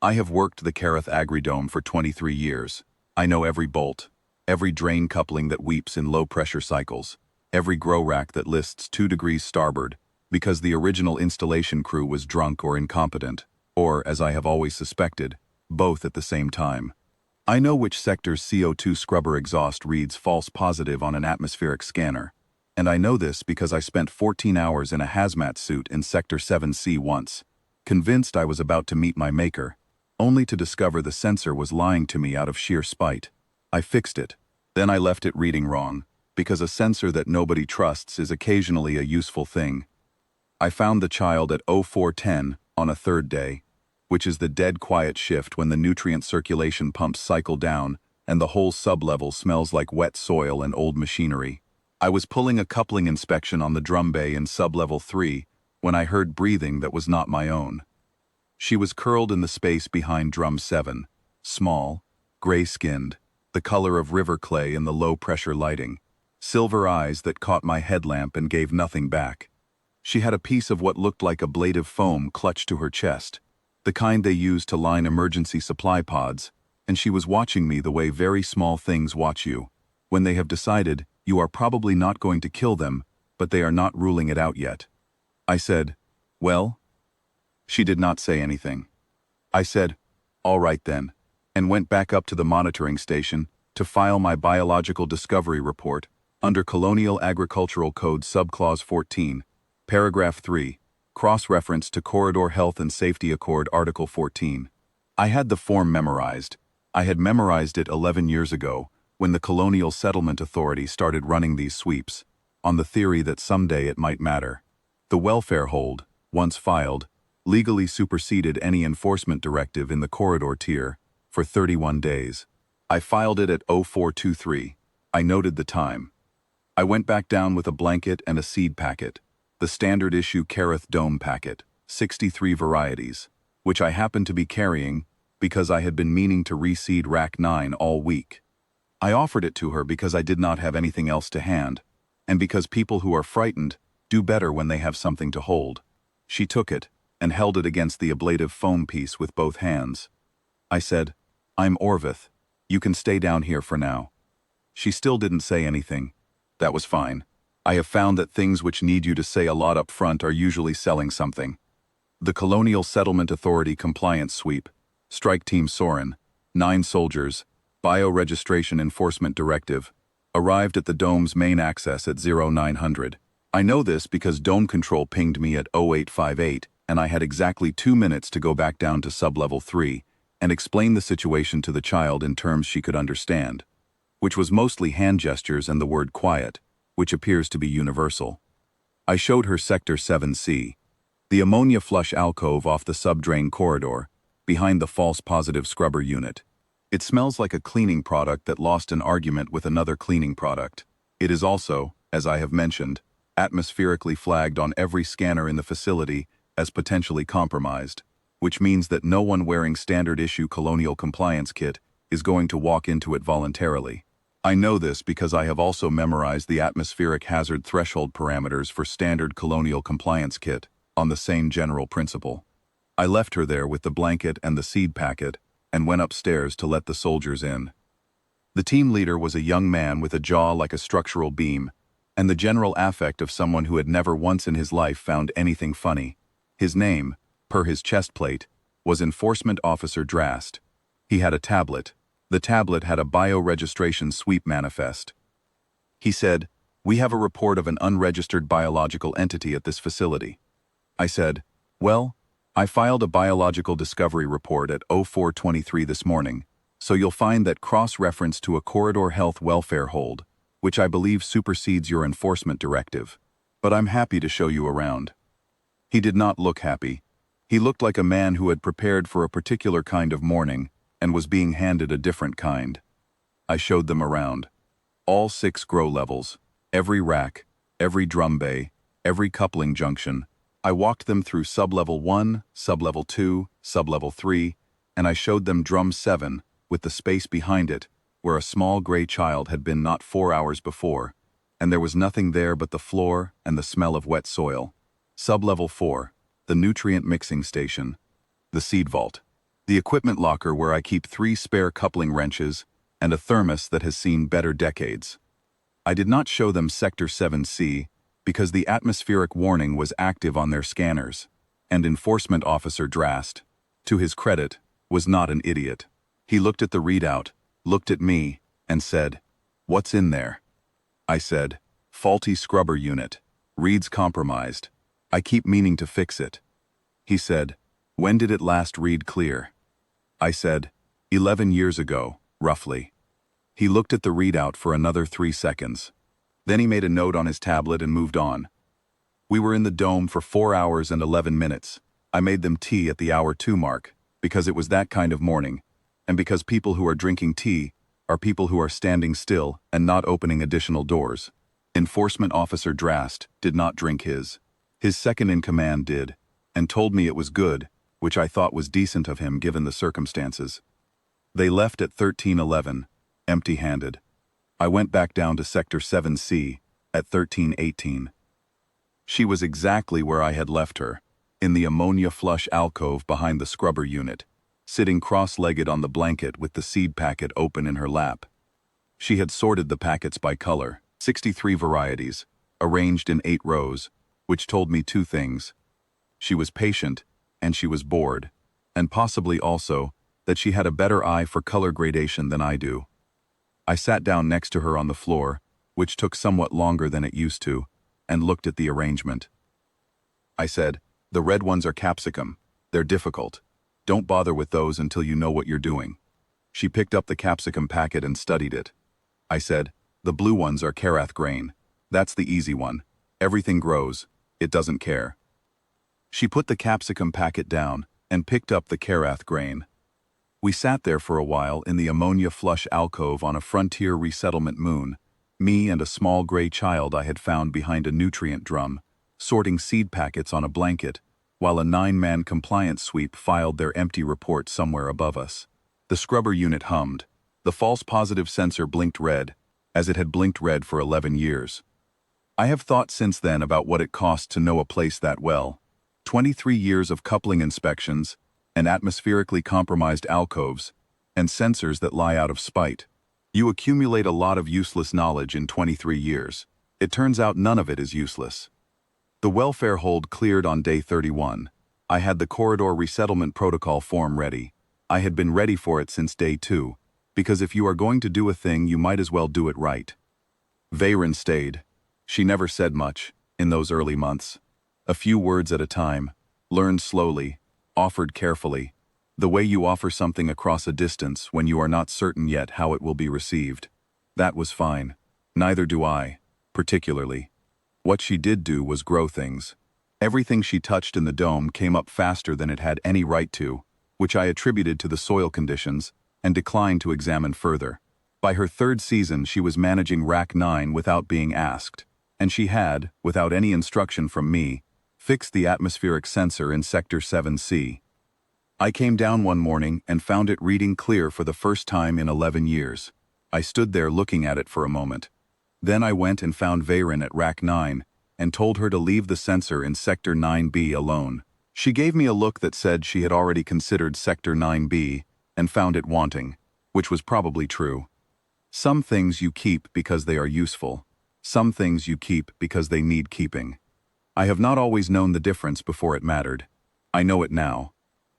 I have worked the Kareth Agri-Dome for 23 years. I know every bolt, every drain coupling that weeps in low-pressure cycles, every grow rack that lists 2 degrees starboard because the original installation crew was drunk or incompetent, or, as I have always suspected, both at the same time. I know which sector's CO2 scrubber exhaust reads false positive on an atmospheric scanner, and I know this because I spent 14 hours in a hazmat suit in Sector 7C once, convinced I was about to meet my maker, only to discover the sensor was lying to me out of sheer spite. I fixed it. Then I left it reading wrong, because a sensor that nobody trusts is occasionally a useful thing. I found the child at 0410 on a third day, which is the dead quiet shift when the nutrient circulation pumps cycle down and the whole sublevel smells like wet soil and old machinery. I was pulling a coupling inspection on the drum bay in sublevel 3 when I heard breathing that was not my own. She was curled in the space behind drum 7, small, gray-skinned, the color of river clay in the low-pressure lighting, silver eyes that caught my headlamp and gave nothing back. She had a piece of what looked like ablative foam clutched to her chest, the kind they use to line emergency supply pods, and she was watching me the way very small things watch you, when they have decided you are probably not going to kill them, but they are not ruling it out yet. I said, "Well?" She did not say anything. I said, "All right then," and went back up to the monitoring station to file my biological discovery report under Colonial Agricultural Code Subclause 14, Paragraph 3, cross-reference to Corridor Health and Safety Accord Article 14. I had the form memorized. I had memorized it 11 years ago, when the Colonial Settlement Authority started running these sweeps, on the theory that someday it might matter. The welfare hold, once filed, legally superseded any enforcement directive in the corridor tier for 31 days. I filed it at 0423. I noted the time. I went back down with a blanket and a seed packet, the standard issue Kareth Dome packet, 63 varieties, which I happened to be carrying because I had been meaning to reseed Rack 9 all week. I offered it to her because I did not have anything else to hand, and because people who are frightened do better when they have something to hold. She took it and held it against the ablative foam piece with both hands. I said, "I'm Orvith. You can stay down here for now." She still didn't say anything. That was fine. I have found that things which need you to say a lot up front are usually selling something. The Colonial Settlement Authority Compliance Sweep, Strike Team Soren, 9 soldiers, Bioregistration Enforcement Directive, arrived at the Dome's main access at 0900. I know this because Dome Control pinged me at 0858, and I had exactly 2 minutes to go back down to sublevel 3 and explain the situation to the child in terms she could understand, which was mostly hand gestures and the word quiet, which appears to be universal. I showed her Sector 7C, the ammonia flush alcove off the subdrain corridor, behind the false positive scrubber unit. It smells like a cleaning product that lost an argument with another cleaning product. It is also, as I have mentioned, atmospherically flagged on every scanner in the facility as potentially compromised, which means that no one wearing standard issue Colonial Compliance Kit is going to walk into it voluntarily. I know this because I have also memorized the atmospheric hazard threshold parameters for standard Colonial Compliance Kit on the same general principle. I left her there with the blanket and the seed packet and went upstairs to let the soldiers in. The team leader was a young man with a jaw like a structural beam and the general affect of someone who had never once in his life found anything funny. His name, per his chest plate, was Enforcement Officer Drast. He had a tablet. The tablet had a bioregistration sweep manifest. He said, "We have a report of an unregistered biological entity at this facility." I said, "Well, I filed a biological discovery report at 0423 this morning, so you'll find that cross-reference to a corridor health welfare hold, which I believe supersedes your enforcement directive. But I'm happy to show you around." He did not look happy. He looked like a man who had prepared for a particular kind of morning and was being handed a different kind. I showed them around. All 6 grow levels, every rack, every drum bay, every coupling junction. I walked them through sublevel 1, sublevel 2, sublevel 3, and I showed them drum 7 with the space behind it where a small gray child had been not 4 hours before, and there was nothing there but the floor and the smell of wet soil. Sublevel 4, the nutrient mixing station, the seed vault. The equipment locker where I keep 3 spare coupling wrenches and a thermos that has seen better decades. I did not show them Sector 7C because the atmospheric warning was active on their scanners, and Enforcement Officer Drast, to his credit, was not an idiot. He looked at the readout, looked at me, and said, "What's in there?" I said, "Faulty scrubber unit. Reads compromised. I keep meaning to fix it." He said, "When did it last read clear?" I said, 11 years ago, roughly. He looked at the readout for another 3 seconds. Then he made a note on his tablet and moved on. We were in the dome for 4 hours and 11 minutes. I made them tea at the hour 2 mark, because it was that kind of morning, and because people who are drinking tea are people who are standing still and not opening additional doors. Enforcement Officer Drast did not drink his. His second-in-command did, and told me it was good, which I thought was decent of him given the circumstances. They left at 13:11, empty-handed. I went back down to Sector 7C at 13:18. She was exactly where I had left her, in the ammonia flush alcove behind the scrubber unit, sitting cross-legged on the blanket with the seed packet open in her lap. She had sorted the packets by color, 63 varieties, arranged in 8 rows, which told me 2 things. She was patient, and she was bored, and possibly also that she had a better eye for color gradation than I do. I sat down next to her on the floor, which took somewhat longer than it used to, and looked at the arrangement. I said, "The red ones are capsicum. They're difficult. Don't bother with those until you know what you're doing." She picked up the capsicum packet and studied it. I said, "The blue ones are Karath grain. That's the easy one. Everything grows. It doesn't care." She put the capsicum packet down and picked up the Karath grain. We sat there for a while in the ammonia flush alcove on a frontier resettlement moon, me and a small gray child I had found behind a nutrient drum, sorting seed packets on a blanket, while a 9-man compliance sweep filed their empty report somewhere above us. The scrubber unit hummed. The false positive sensor blinked red, as it had blinked red for 11 years. I have thought since then about what it cost to know a place that well. 23 years of coupling inspections, and atmospherically compromised alcoves, and sensors that lie out of spite. You accumulate a lot of useless knowledge in 23 years. It turns out none of it is useless. The welfare hold cleared on day 31. I had the corridor resettlement protocol form ready. I had been ready for it since day 2, because if you are going to do a thing, you might as well do it right. Veyron stayed. She never said much, in those early months. A few words at a time, learned slowly, offered carefully, the way you offer something across a distance when you are not certain yet how it will be received. That was fine. Neither do I, particularly. What she did do was grow things. Everything she touched in the dome came up faster than it had any right to, which I attributed to the soil conditions, and declined to examine further. By her 3rd season she was managing Rack 9 without being asked, and she had, without any instruction from me, fixed the atmospheric sensor in Sector 7C. I came down one morning and found it reading clear for the first time in 11 years. I stood there looking at it for a moment. Then I went and found Veyron at Rack 9 and told her to leave the sensor in Sector 9B alone. She gave me a look that said she had already considered Sector 9B and found it wanting, which was probably true. Some things you keep because they are useful. Some things you keep because they need keeping. I have not always known the difference before it mattered. I know it now.